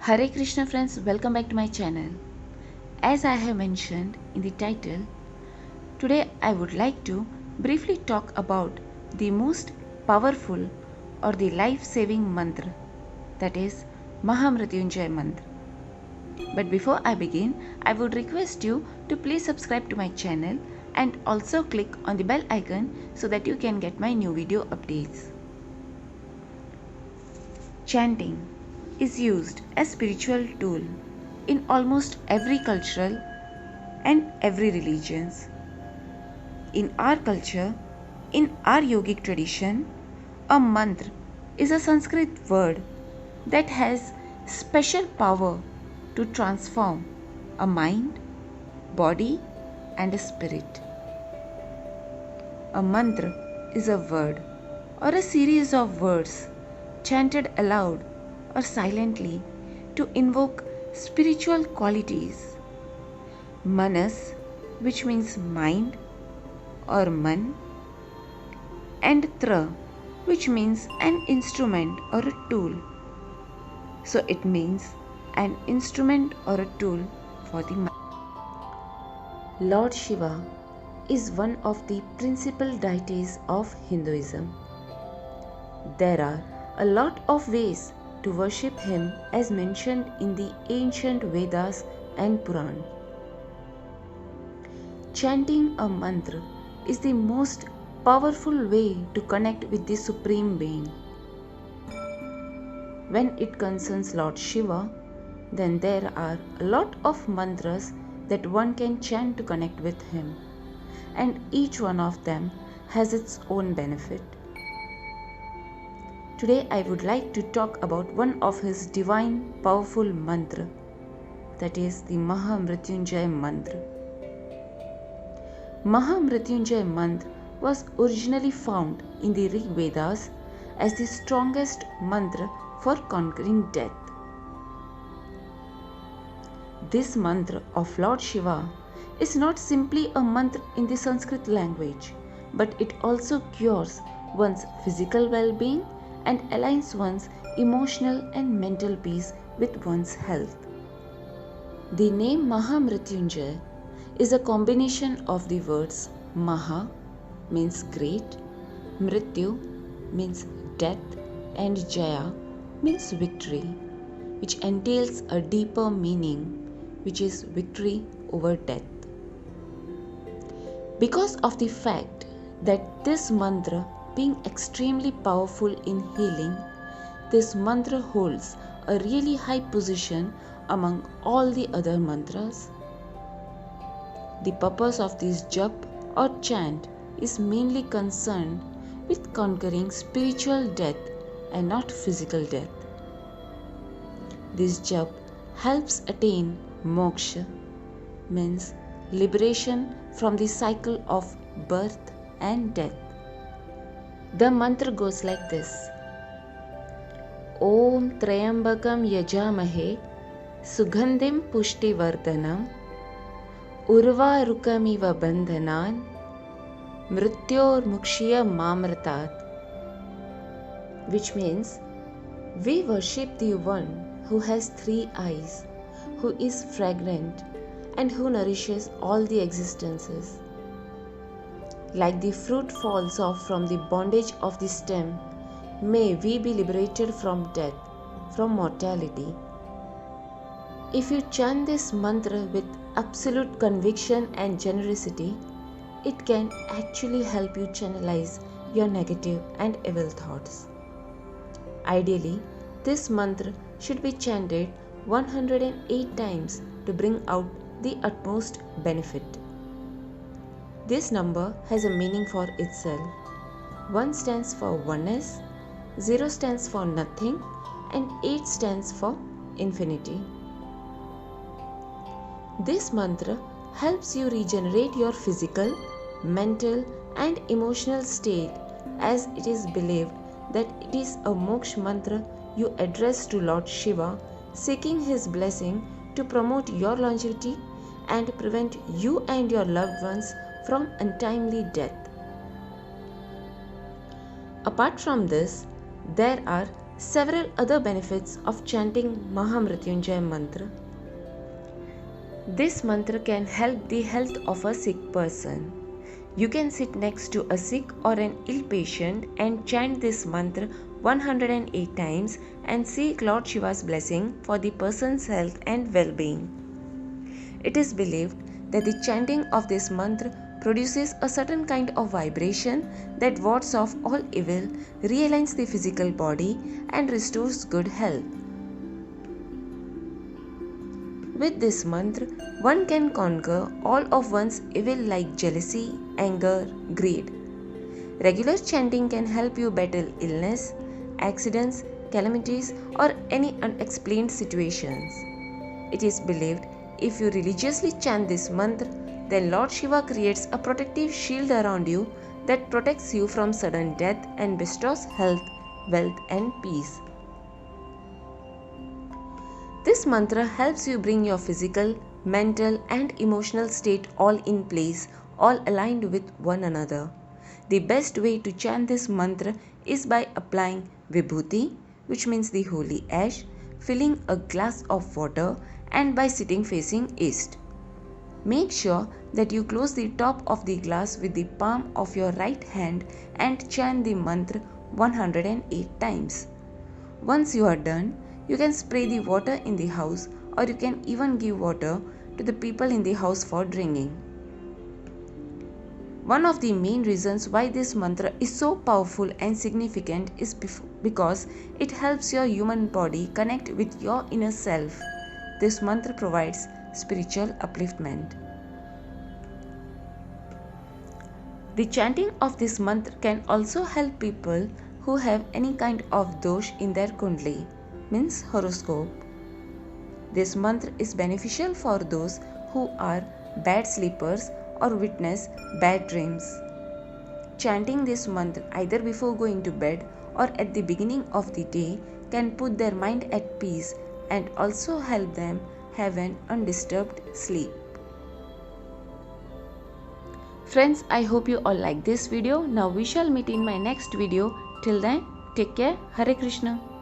Hare Krishna friends, welcome back to my channel. As I have mentioned in the title, today I would like to briefly talk about the most powerful or the life-saving mantra, that is Mahamrityunjay mantra. But before I begin, I would request you to please subscribe to my channel and also click on the bell icon so that you can get my new video updates. Chanting is used as spiritual tool in almost every cultural and every religions. In our culture, in our yogic tradition, a mantra is a Sanskrit word that has special power to transform a mind, body and a spirit. A mantra is a word or a series of words chanted aloud or silently to invoke spiritual qualities. Manas, which means mind or man, and tra, which means an instrument or a tool. So it means an instrument or a tool for the mind. Lord Shiva is one of the principal deities of Hinduism. There are a lot of ways to worship him as mentioned in the ancient Vedas and Puran. Chanting a mantra is the most powerful way to connect with the Supreme Being. When it concerns Lord Shiva, then there are a lot of mantras that one can chant to connect with him, and each one of them has its own benefit. Today I would like to talk about one of his divine powerful mantra, that is the Mahamrityunjay mantra. Mahamrityunjay mantra was originally found in the Rig Vedas as the strongest mantra for conquering death. This mantra of Lord Shiva is not simply a mantra in the Sanskrit language, but it also cures one's physical well-being and aligns one's emotional and mental peace with one's health. The name Mahamrityunjay is a combination of the words Maha means great, Mrityu means death, and Jaya means victory, which entails a deeper meaning, which is victory over death. Because of the fact that this mantra being extremely powerful in healing, this mantra holds a really high position among all the other mantras. The purpose of this jap or chant is mainly concerned with conquering spiritual death and not physical death. This jap helps attain moksha, means liberation from the cycle of birth and death. The mantra goes like this: Om Trayambakam Yajamahe Sugandhim Pushtivardhanam Urvarukamiva Bandhanan Mrityor Mukshiya Mamratat, which means we worship the one who has three eyes, who is fragrant and who nourishes all the existences. Like the fruit falls off from the bondage of the stem, may we be liberated from death, from mortality. If you chant this mantra with absolute conviction and generosity, it can actually help you channelize your negative and evil thoughts. Ideally, this mantra should be chanted 108 times to bring out the utmost benefit. This number has a meaning for itself. 1 stands for oneness, 0 stands for nothing, and 8 stands for infinity. This mantra helps you regenerate your physical, mental, and emotional state, as it is believed that it is a moksha mantra you address to Lord Shiva, seeking his blessing to promote your longevity and prevent you and your loved ones from untimely death. Apart from this, there are Several other benefits of chanting Mahamrityunjay mantra. This mantra can help the health of a sick person. You can sit next to a sick or an ill patient and chant this mantra 108 times and seek Lord Shiva's blessing for the person's health and well-being. It is believed that the chanting of this mantra produces a certain kind of vibration that wards off all evil, realigns the physical body, and restores good health. With this mantra, one can conquer all of one's evil like jealousy, anger, greed. Regular chanting can help you battle illness, accidents, calamities, or any unexplained situations. It is believed if you religiously chant this mantra, then Lord Shiva creates a protective shield around you that protects you from sudden death and bestows health, wealth, and peace. This mantra helps you bring your physical, mental, and emotional state all in place, all aligned with one another. The best way to chant this mantra is by applying vibhuti, which means the holy ash, filling a glass of water, and by sitting facing east. Make sure that you close the top of the glass with the palm of your right hand and chant the mantra 108 times. Once you are done, you can spray the water in the house, or you can even give water to the people in the house for drinking. One of the main reasons why this mantra is so powerful and significant is because it helps your human body connect with your inner self. This mantra provides spiritual upliftment. The chanting of this mantra can also help people who have any kind of dosh in their kundli, means horoscope. This mantra is beneficial for those who are bad sleepers or witness bad dreams. Chanting this mantra either before going to bed or at the beginning of the day can put their mind at peace and also help them have an undisturbed sleep. Friends, I hope you all like this video. Now we shall meet in my next video. Till then, take care. Hare Krishna.